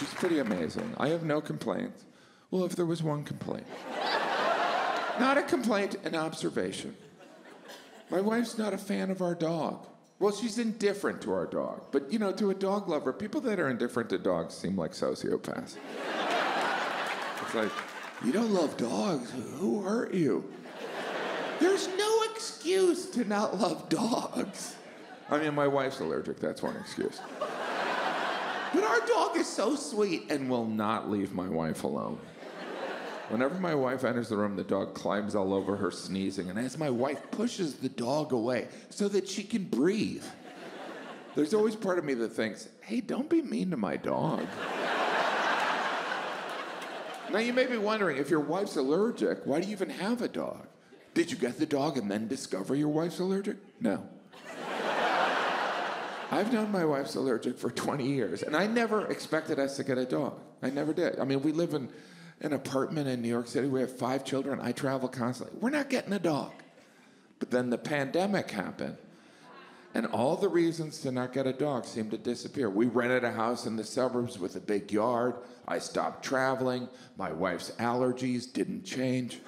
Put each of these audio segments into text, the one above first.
She's pretty amazing. I have no complaints. Well, if there was one complaint. Not a complaint, an observation. My wife's not a fan of our dog. Well, she's indifferent to our dog. But, to a dog lover, people that are indifferent to dogs seem like sociopaths. It's like, you don't love dogs. Who hurt you? There's no excuse to not love dogs. I mean, my wife's allergic. That's one excuse. But our dog is so sweet and will not leave my wife alone. Whenever my wife enters the room, the dog climbs all over her, sneezing, and as my wife pushes the dog away so that she can breathe, there's always part of me that thinks, hey, don't be mean to my dog. Now, you may be wondering, if your wife's allergic, why do you even have a dog? Did you get the dog and then discover your wife's allergic? No. I've known my wife's allergic for 20 years, and I never expected us to get a dog. I never did. I mean, we live in an apartment in New York City. We have 5 children. I travel constantly. We're not getting a dog. But then the pandemic happened, and all the reasons to not get a dog seemed to disappear. We rented a house in the suburbs with a big yard. I stopped traveling. My wife's allergies didn't change.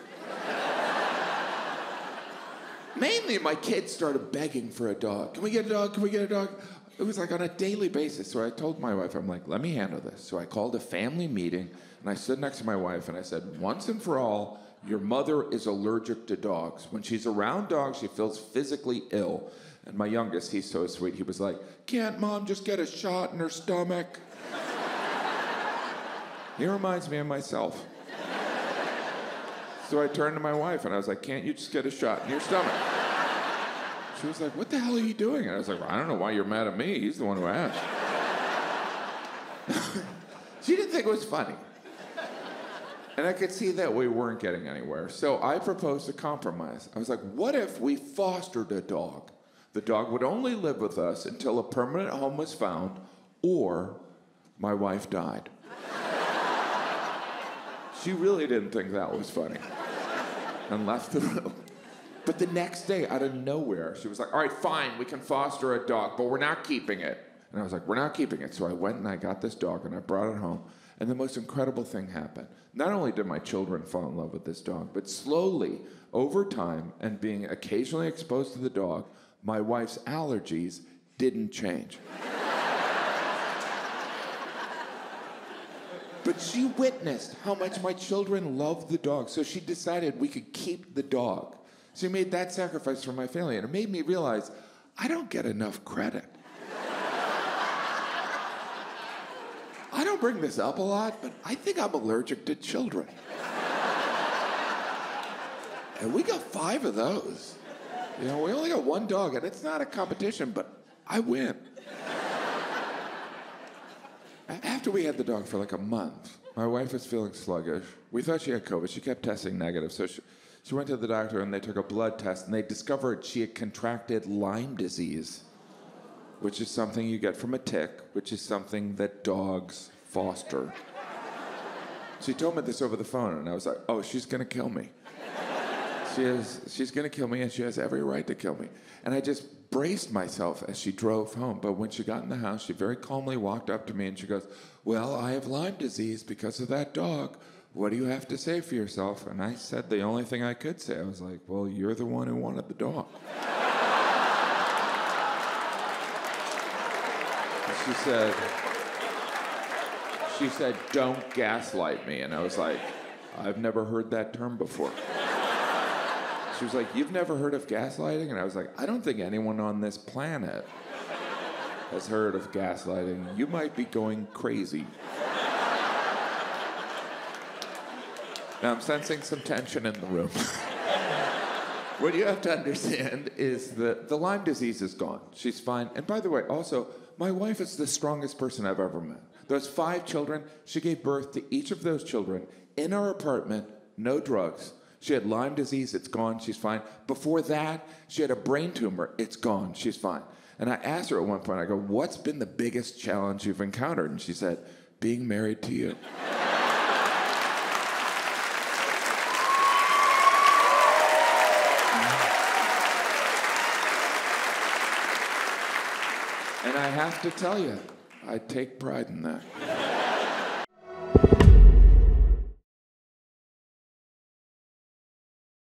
Mainly, my kids started begging for a dog. Can we get a dog? Can we get a dog? It was like on a daily basis. So I told my wife, I'm like, let me handle this. So I called a family meeting, and I stood next to my wife, and I said, once and for all, your mother is allergic to dogs. When she's around dogs, she feels physically ill. And my youngest, he's so sweet, he was like, can't Mom just get a shot in her stomach? He reminds me of myself. So I turned to my wife, and I was like, can't you just get a shot in your stomach? She was like, what the hell are you doing? And I was like, well, I don't know why you're mad at me. He's the one who asked. She didn't think it was funny. And I could see that we weren't getting anywhere. So I proposed a compromise. I was like, what if we fostered a dog? The dog would only live with us until a permanent home was found or my wife died. She really didn't think that was funny and left the room. But the next day, out of nowhere, she was like, all right, fine, we can foster a dog, but we're not keeping it. And I was like, we're not keeping it. So I went and I got this dog and I brought it home. And the most incredible thing happened. Not only did my children fall in love with this dog, but slowly, over time, and being occasionally exposed to the dog, my wife's allergies didn't change. But she witnessed how much my children loved the dog, so she decided we could keep the dog. She made that sacrifice for my family, and it made me realize I don't get enough credit. I don't bring this up a lot, but I think I'm allergic to children. And we got 5 of those. We only got 1 dog, and it's not a competition, but I win. After we had the dog for like a month, my wife was feeling sluggish. We thought she had COVID. She kept testing negative. So she went to the doctor, and they took a blood test, and they discovered she had contracted Lyme disease, which is something you get from a tick, which is something that dogs foster. She told me this over the phone, and I was like, oh, she's going to kill me. She's going to kill me, and she has every right to kill me. And I just braced myself as she drove home. But when she got in the house, she very calmly walked up to me, and she goes, well, I have Lyme disease because of that dog. What do you have to say for yourself? And I said the only thing I could say. I was like, well, you're the one who wanted the dog. And she said, don't gaslight me. And I was like, I've never heard that term before. She was like, you've never heard of gaslighting? And I was like, I don't think anyone on this planet has heard of gaslighting. You might be going crazy. Now I'm sensing some tension in the room. What you have to understand is that the Lyme disease is gone. She's fine. And by the way, also, my wife is the strongest person I've ever met. Those 5 children, she gave birth to each of those children in our apartment, no drugs. She had Lyme disease, it's gone, she's fine. Before that, she had a brain tumor, it's gone, she's fine. And I asked her at one point, I go, what's been the biggest challenge you've encountered? And she said, being married to you. And I have to tell you, I take pride in that.